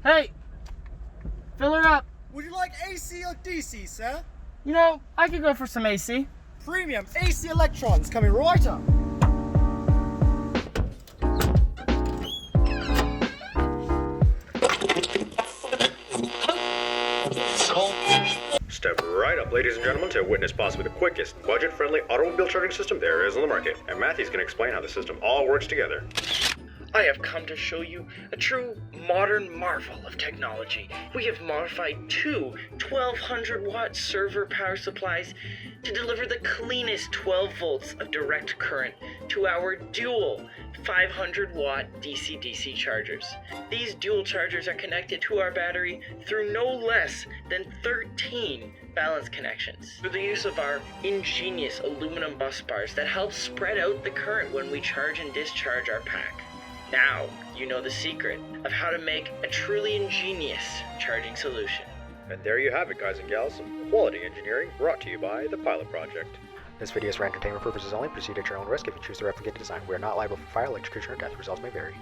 Hey! Fill her up. Would you like AC or DC, sir? You know, I could go for some AC. Premium AC electrons coming right up. Step right up, ladies and gentlemen, to witness possibly the quickest, budget-friendly automobile charging system there is on the market. And Matthew's going to explain how the system all works together. I have come to show you a true modern marvel of technology. We have modified two 1200-watt server power supplies to deliver the cleanest 12 volts of direct current to our dual 500-watt DC-DC chargers. These dual chargers are connected to our battery through no less than 13 balance connections through the use of our ingenious aluminum bus bars that help spread out the current when we charge and discharge our pack. Now, you know the secret of how to make a truly ingenious charging solution. And there you have it, guys and gals, some quality engineering brought to you by the Pilot Project. This video is for entertainment purposes only. Proceed at your own risk if you choose to replicate the design. We are not liable for fire, electrocution, or death. Results may vary.